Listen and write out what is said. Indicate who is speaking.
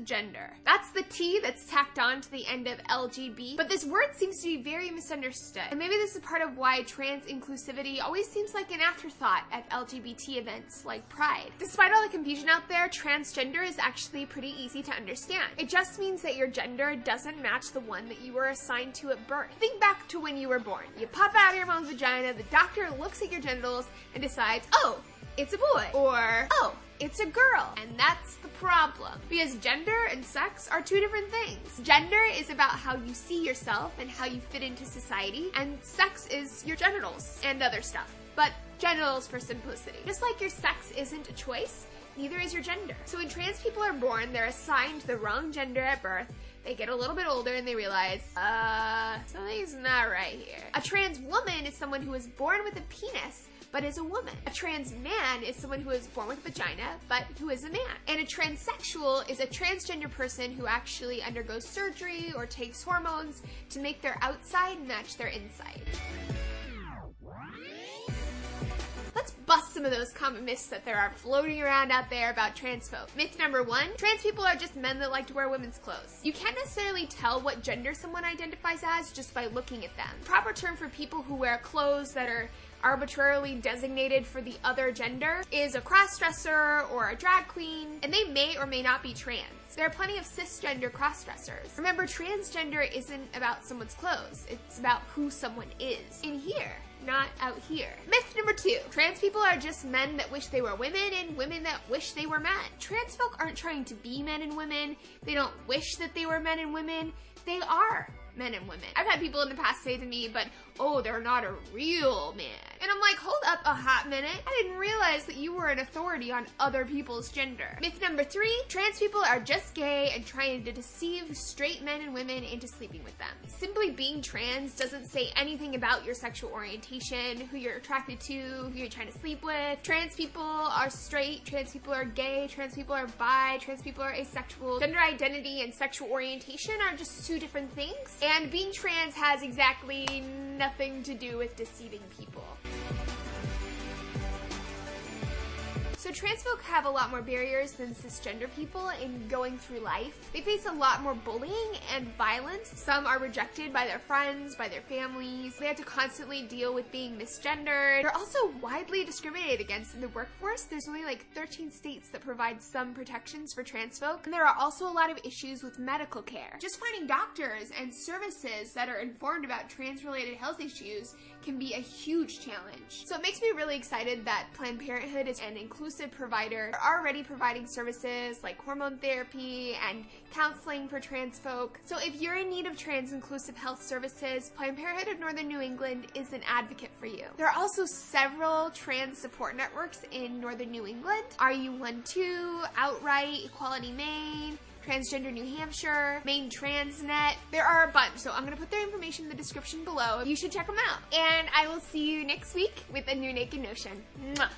Speaker 1: transgender. That's the T that's tacked on to the end of LGB, but this word seems to be very misunderstood. And maybe this is part of why trans inclusivity always seems like an afterthought at LGBT events like Pride. Despite all the confusion out there, transgender is actually pretty easy to understand. It just means that your gender doesn't match the one that you were assigned to at birth. Think back to when you were born. You pop out of your mom's vagina, the doctor looks at your genitals and decides, oh, it's a boy, or oh, it's a girl. And that's the problem, because gender and sex are two different things. Gender is about how you see yourself and how you fit into society, and sex is your genitals and other stuff. But genitals for simplicity. Just like your sex isn't a choice, neither is your gender. So when trans people are born, they're assigned the wrong gender at birth. They get a little bit older and they realize, something's not right here. A trans woman is someone who is born with a penis, but is a woman. A trans man is someone who is born with a vagina, but who is a man. And a transsexual is a transgender person who actually undergoes surgery or takes hormones to make their outside match their inside. Let's bust some of those common myths that there are floating around out there about trans folk. Myth number 1, trans people are just men that like to wear women's clothes. You can't necessarily tell what gender someone identifies as just by looking at them. The proper term for people who wear clothes that are arbitrarily designated for the other gender is a crossdresser or a drag queen, and they may or may not be trans. There are plenty of cisgender crossdressers. Remember, transgender isn't about someone's clothes, it's about who someone is. In here, not out here. Myth number 2, trans people are just men that wish they were women and women that wish they were men. Trans folk aren't trying to be men and women, they don't wish that they were men and women, they are men and women. I've had people in the past say to me, but oh, they're not a real man. And I'm like, hold up a hot minute. I didn't realize that you were an authority on other people's gender. Myth number 3, trans people are just gay and trying to deceive straight men and women into sleeping with them. Simply being trans doesn't say anything about your sexual orientation, who you're attracted to, who you're trying to sleep with. Trans people are straight, trans people are gay, trans people are bi, trans people are asexual. Gender identity and sexual orientation are just two different things. And being trans has exactly nothing to do with deceiving people. So trans folk have a lot more barriers than cisgender people in going through life. They face a lot more bullying and violence. Some are rejected by their friends, by their families. They have to constantly deal with being misgendered. They're also widely discriminated against in the workforce. There's only like 13 states that provide some protections for trans folk. And there are also a lot of issues with medical care. Just finding doctors and services that are informed about trans-related health issues can be a huge challenge. So it makes me really excited that Planned Parenthood is an inclusive provider. They're already providing services like hormone therapy and counseling for trans folk. So if you're in need of trans inclusive health services, Planned Parenthood of Northern New England is an advocate for you. There are also several trans support networks in Northern New England. RU12, Outright, Equality Maine, Transgender New Hampshire, Maine Transnet. There are a bunch, so I'm gonna put their information in the description below. You should check them out. And I will see you next week with a new Naked Notion. Mwah.